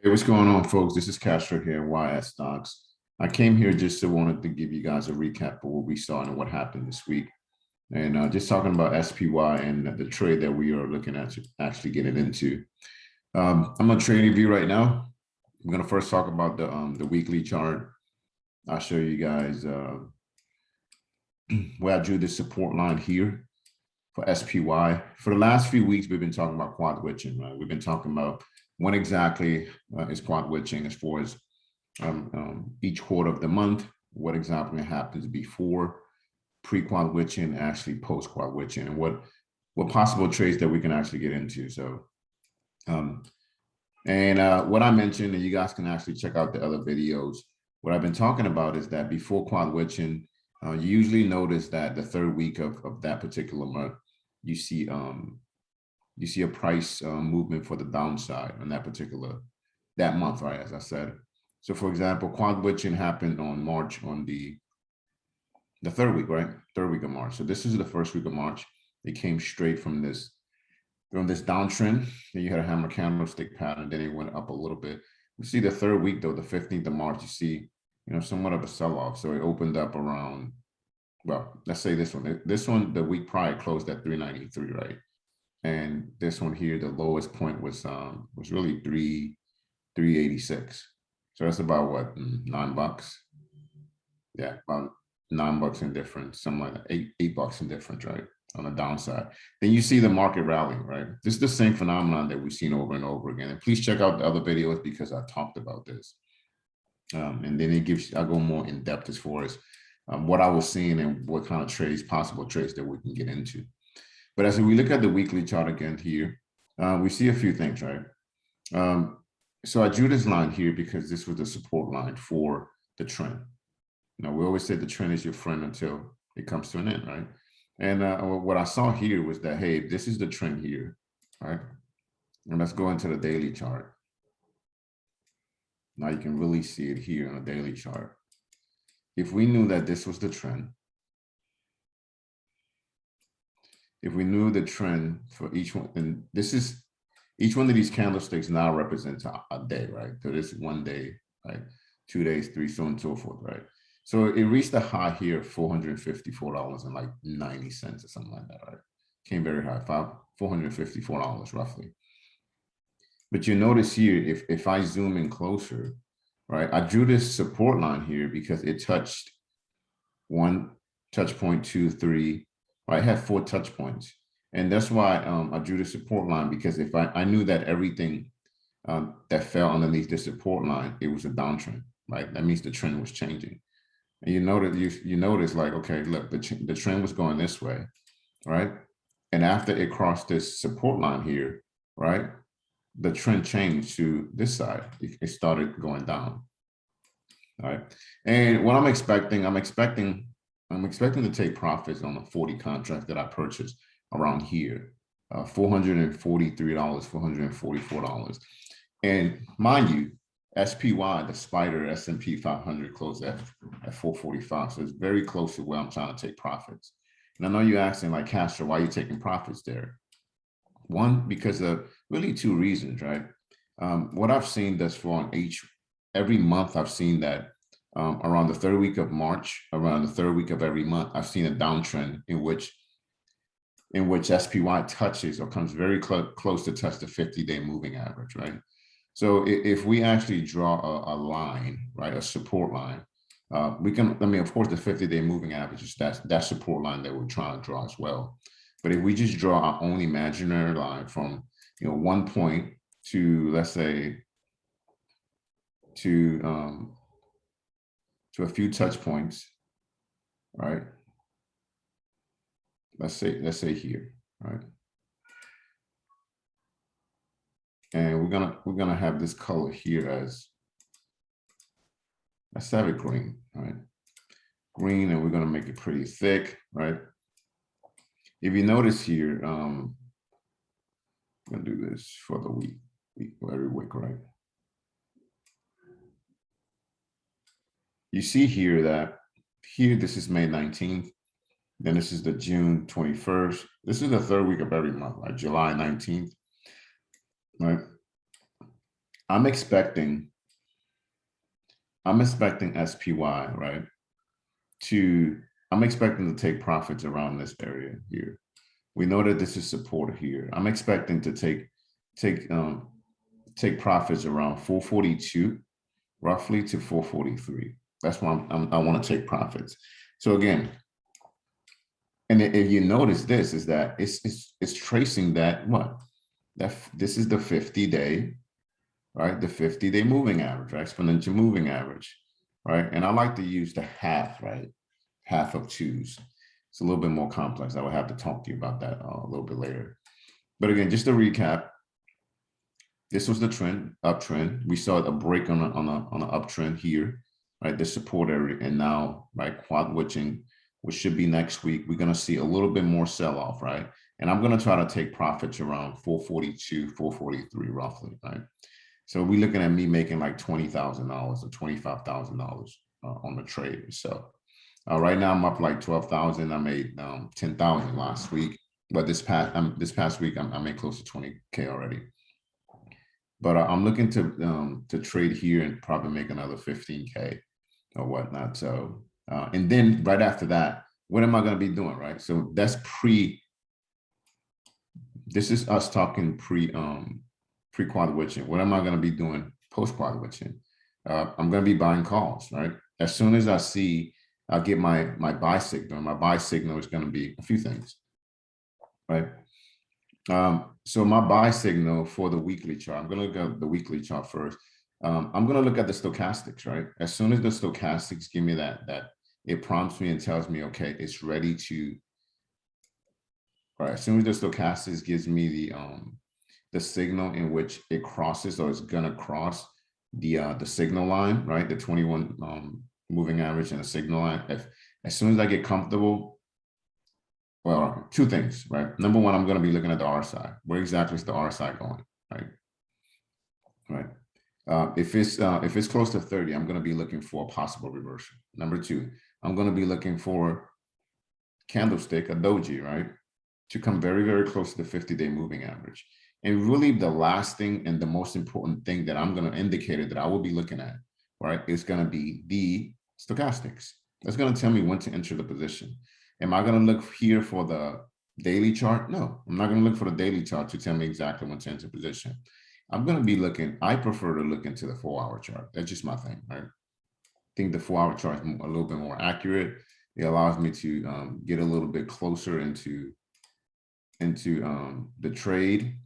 Hey, what's going on, folks? This is Castro here, YS Stocks. I came here just to wanted to give you guys a recap of what we saw and what happened this week. And just talking about SPY and the trade that we are looking at actually getting into. I'm on TradingView right now. I'm going to first talk about the weekly chart. I'll show you guys where I drew the support line here for SPY. For the last few weeks, we've been talking about quad witching, right? We've been talking about when exactly is quad witching as far as each quarter of the month, what exactly happens before pre-quad witching, actually post-quad witching, and what possible trades that we can actually get into. So, what I mentioned, and you guys can actually check out the other videos. What I've been talking about is that before quad witching, you usually notice that the third week of that particular month, you see a price movement for the downside on that month, right? As I said. So for example, quad witching happened on March on the third week, right? Third week of March. So this is the first week of March. It came straight from this downtrend. Then you had a hammer candlestick pattern. Then it went up a little bit. We see the third week though, the 15th of March, you see, somewhat of a sell-off. So it opened up around, well, let's say this one. This one, the week prior closed at 393, right? And this one here, the lowest point was really 386. So that's about what, $9? Yeah, about $9 in difference, something like that, $8 in difference, right? On the downside. Then you see the market rallying, right? This is the same phenomenon that we've seen over and over again. And please check out the other videos because I talked about this. And then I go more in depth as far as what I was seeing and what kind of possible trades that we can get into. But as we look at the weekly chart again here, we see a few things, right? So I drew this line here because this was the support line for the trend. We always say the trend is your friend until it comes to an end, right? And what I saw here was that, hey, this is the trend here, right? And let's go into the daily chart. Now you can really see it here on the daily chart. If we knew that this was the trend, if we knew the trend for each one, and each one of these candlesticks now represents a day, right? So this is 1 day, right? 2 days, 3, so on and so forth, right? So it reached a high here of $454.90 or something like that, right? Came very high, $454 roughly. But you notice here, if I zoom in closer, right? I drew this support line here because it touched 1 touch point, 2, 3. I had 4 touch points. And that's why I drew the support line, because if I knew that everything that fell underneath the support line, it was a downtrend, right? That means the trend was changing. And you notice like, okay, look, the trend was going this way, right? And after it crossed this support line here, right, the trend changed to this side. It started going down, all right? And what I'm expecting to take profits on the 40 contract that I purchased around here, $443, $444. And mind you, SPY, the spider S&P 500 closed at 445. So it's very close to where I'm trying to take profits. And I know you're asking like, Castro, why are you taking profits there? One, because of really 2 reasons, right? What I've seen thus far on every month, I've seen that around the third week of March, around the third week of every month, I've seen a downtrend in which SPY touches or comes very close to touch the 50-day moving average, right? So if we actually draw a line, right, a support line, we can, of course, the 50-day moving average is that support line that we're trying to draw as well. But if we just draw our own imaginary line from, 1 point to, let's say, to a few touch points, right? Let's say here, right? And we're gonna have this color here as, let's have it green, right? Green, and we're gonna make it pretty thick, right? If you notice here, I'm gonna do this for the week, every week, right? You see here that this is May 19th. Then this is the June 21st. This is the third week of every month, right? July 19th, right? I'm expecting SPY, right? I'm expecting to take profits around this area here. We know that this is support here. I'm expecting to take profits around 442 roughly to 443. That's why I want to take profits. So again, and if you notice this is that it's tracing that this is the 50-day, right? The 50-day moving average, right? Exponential moving average, right? And I like to use the half, right? Half of twos. It's a little bit more complex. I will have to talk to you about that a little bit later. But again, just to recap, this was the trend, uptrend. We saw a break on an uptrend here, right? The support area, and now, right, quad witching, which should be next week. We're going to see a little bit more sell-off, right? And I'm going to try to take profits around 442, 443 roughly, right? So we're looking at me making like $20,000 or $25,000 on the trade. So right now I'm up like 12,000. I made 10,000 last week, but this past week I made close to 20K already. But I'm looking to trade here and probably make another 15K or whatnot. So and then right after that, what am I going to be doing, right? So that's this is us talking pre-quad witching. What am I going to be doing post-quad witching? I'm going to be buying calls, right? As soon as I see, I'll get my buy signal. My buy signal is going to be a few things, right? So my buy signal for the weekly chart, I'm going to look at the weekly chart first. I'm going to look at the stochastics, right? As soon as the stochastics give me that it prompts me and tells me, okay, it's ready to, right? As soon as the stochastics gives me the signal in which it crosses or it's going to cross the signal line, right? The 21 moving average and the signal line. As soon as I get comfortable, well, two things, right? Number one, I'm going to be looking at the RSI. Where exactly is the RSI going, right? Right. If it's close to 30, I'm going to be looking for a possible reversal. Number two, I'm going to be looking for candlestick, a doji, right, to come very, very close to the 50-day moving average. And really the last thing and the most important thing that I'm going to indicate that I will be looking at, right, is going to be the stochastics. That's going to tell me when to enter the position. Am I going to look here for the daily chart? No, I'm not going to look for the daily chart to tell me exactly when to enter position. I'm going to be looking, I prefer to look into the 4-hour chart. That's just my thing, right? I think the 4-hour chart is a little bit more accurate. It allows me to get a little bit closer into the trade.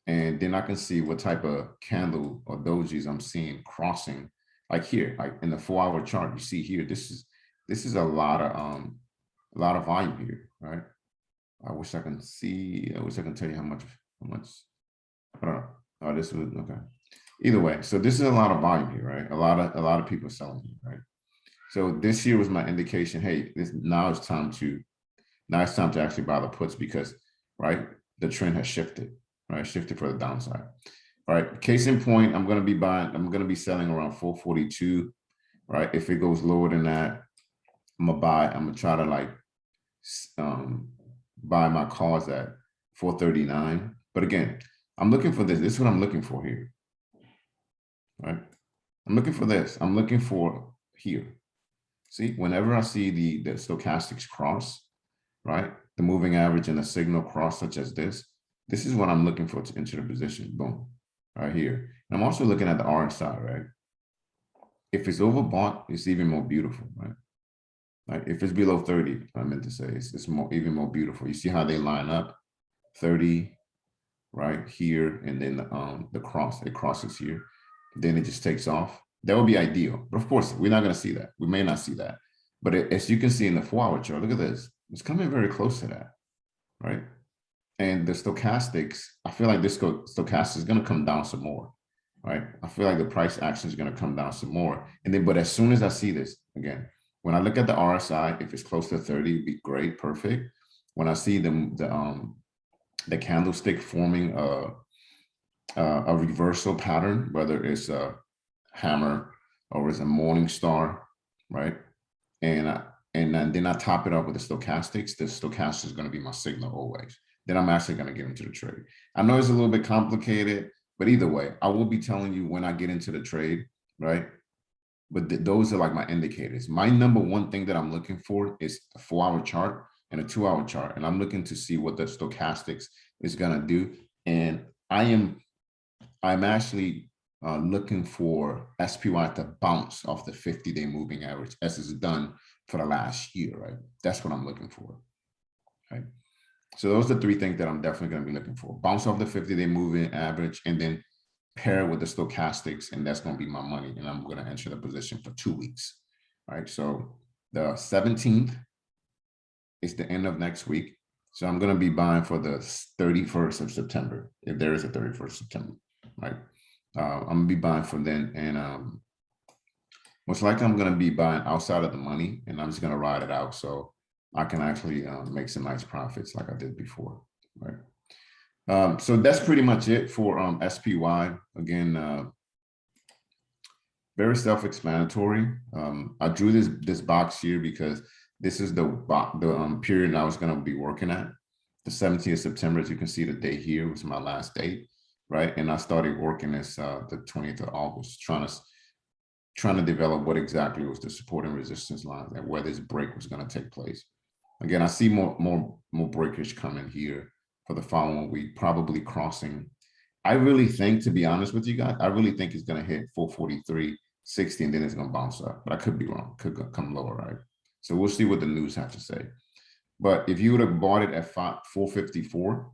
And then I can see what type of candle or dojis I'm seeing crossing, like here, like in the 4-hour chart. You see here, this is a lot of volume here, right? I wish I can see. I wish I can tell you how much. I don't know. Oh, this was okay. Either way, so this is a lot of volume here, right? A lot of people selling here, right? So this here was my indication. Hey, now it's time to actually buy the puts because, right, the trend has shifted, right? Shifted for the downside. All right. Case in point, I'm going to be selling around 442, right? If it goes lower than that, I'm gonna try to like buy my calls at 439. But again, I'm looking for this. This is what I'm looking for here, right? I'm looking for this. I'm looking for here. See, whenever I see the stochastics cross, right? The moving average and a signal cross such as this is what I'm looking for to enter the position. Boom, right here. And I'm also looking at the RSI, right? If it's overbought, it's even more beautiful, right? Like if it's below 30, I meant to say, it's even more beautiful. You see how they line up, 30 right here, and then the cross, it crosses here, then it just takes off. That would be ideal, but of course we're not going to see that. We may not see that, but as you can see in the 4-hour chart, look at this. It's coming very close to that, right? And the stochastics, I feel like this stochastic is going to come down some more, right? I feel like the price action is going to come down some more, and then but as soon as I see this again. When I look at the RSI, if it's close to 30, it'd be great, perfect. When I see the candlestick forming a reversal pattern, whether it's a hammer or it's a morning star, right? And then I top it up with the stochastics. The stochastic is going to be my signal always. Then I'm actually going to get into the trade. I know it's a little bit complicated, But either way, I will be telling you when I get into the trade, right? But those are like my indicators. My number one thing that I'm looking for is a 4-hour chart and a 2-hour chart. And I'm looking to see what the stochastics is gonna do. And I'm actually looking for SPY to bounce off the 50-day moving average as it's done for the last year, right? That's what I'm looking for, right? So those are the 3 things that I'm definitely going to be looking for. Bounce off the 50-day moving average and then pair with the stochastics, and that's going to be my money. And I'm going to enter the position for 2 weeks, right? So the 17th is the end of next week. So I'm going to be buying for the 31st of September, if there is a 31st of September, right? I'm going to be buying for then. And most likely I'm going to be buying outside of the money, and I'm just going to ride it out. So I can actually make some nice profits like I did before, right? So that's pretty much it for SPY. Again, very self-explanatory. I drew this box here because this is the period I was going to be working at. The 17th of September, as you can see, the day here was my last date, right? And I started working this the 20th of August, trying to develop what exactly was the support and resistance lines and where this break was going to take place. Again, I see more breakage coming here for the following week, probably crossing. I really think, to be honest with you guys, I really think it's going to hit 443.60 and then it's going to bounce up. But I could be wrong. Could come lower, right? So we'll see what the news have to say. But if you would have bought it at 454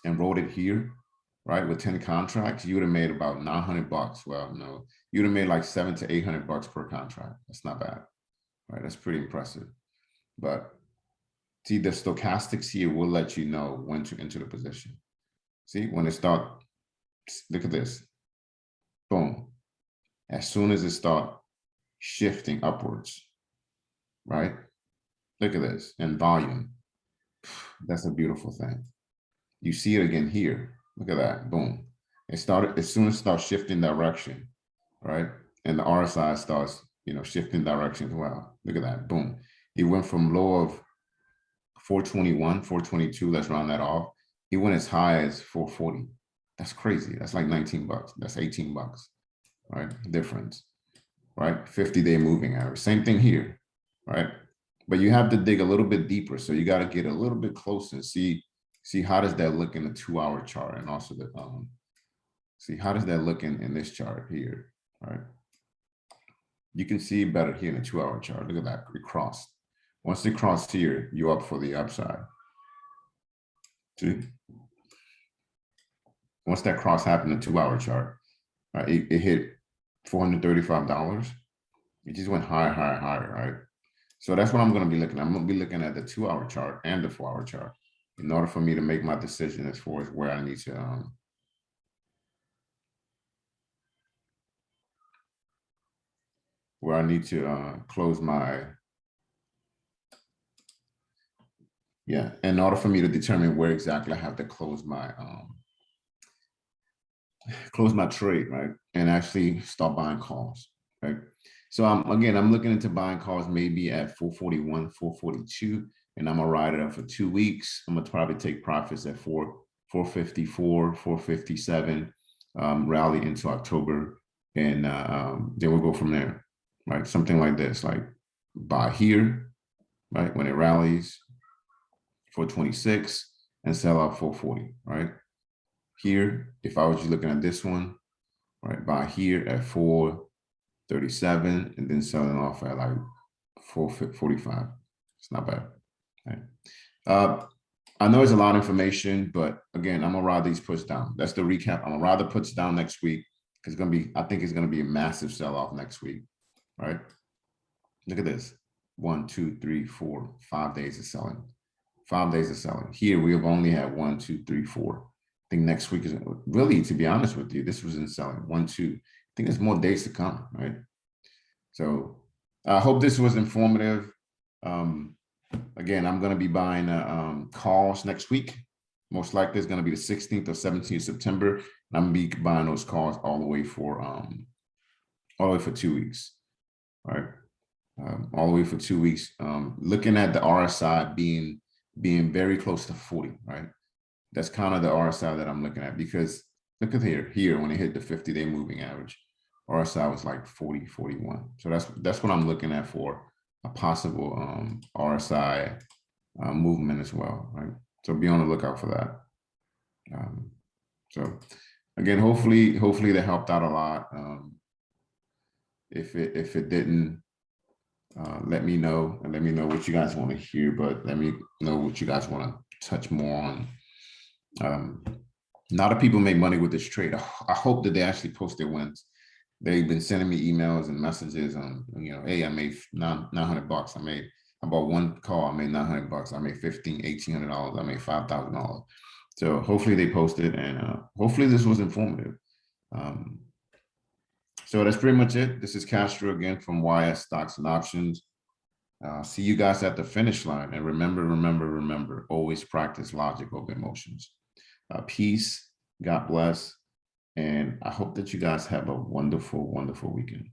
and rolled it here, right, with 10 contracts, you would have made about $900. Well, no, you'd have made like $700 to $800 per contract. That's not bad, right? That's pretty impressive. But see, the stochastics here will let you know when to enter the position. See, when it start, look at this. Boom. As soon as it start shifting upwards, right? Look at this, and volume. That's a beautiful thing. You see it again here. Look at that, boom. It started, as soon as it starts shifting direction, right? And the RSI starts, shifting direction as well. Look at that, boom. It went from low of 421, 422, let's round that off. He went as high as 440. That's crazy. That's like $19. That's $18, right? Difference, right? 50-day moving average. Same thing here, right? But you have to dig a little bit deeper. So you got to get a little bit closer and see how does that look in the 2-hour chart, and also the see how does that look in this chart here, right? You can see better here in the 2-hour chart. Look at that, it crossed. Once it crossed here, you're up for the upside. See? Once that cross happened in the 2-hour chart, right, it hit $435. It just went higher, higher, higher, right? So that's what I'm going to be looking at. I'm going to be looking at the 2-hour chart and the 4-hour chart in order for me to make my decision as far as where I need to close my, in order for me to determine where exactly I have to close my trade, right? And actually start buying calls, right? So again, I'm looking into buying calls maybe at 441, 442, and I'm gonna ride it up for 2 weeks. I'm gonna probably take profits at 454, 457, rally into October, and then we'll go from there, right? Something like this, like buy here, right? When it rallies, 426, and sell out 440, right? Here, if I was just looking at this one, right, buy here at 437 and then selling off at like 445. It's not bad. Right? I know it's a lot of information, but again, I'm gonna ride these puts down. That's the recap. I'm gonna ride the puts down next week because I think it's gonna be a massive sell-off next week. Right? Look at this. 1, 2, 3, 4, 5 days of selling. 5 days of selling. Here we have only had 1, 2, 3, 4. I think next week is really, to be honest with you, this was in selling 1, 2. I think there's more days to come, right? So I hope this was informative. Again, I'm going to be buying calls next week. Most likely it's going to be the 16th or 17th of September. And I'm going to be buying those calls all the way for 2 weeks, right? All the way for 2 weeks. Looking at the RSI being very close to 40, right? That's kind of the RSI that I'm looking at, because Look at here when it hit the 50-day moving average, RSI was like 40, 41. So that's what I'm looking at for a possible RSI movement as well, right? So be on the lookout for that. So again, hopefully that helped out a lot. If it didn't, let me know, and let me know what you guys want to hear, but let me know what you guys want to touch more on. A lot of people make money with this trade. I hope that they actually post their wins. They've been sending me emails and messages on, hey, I made $900. I bought one call, I made $900. I made $1,800. I made $5,000. So hopefully they posted, and hopefully this was informative. So that's pretty much it. This is Castro again from YS Stocks and Options. See you guys at the finish line. And remember, always practice logic over emotions. Peace, God bless. And I hope that you guys have a wonderful, wonderful weekend.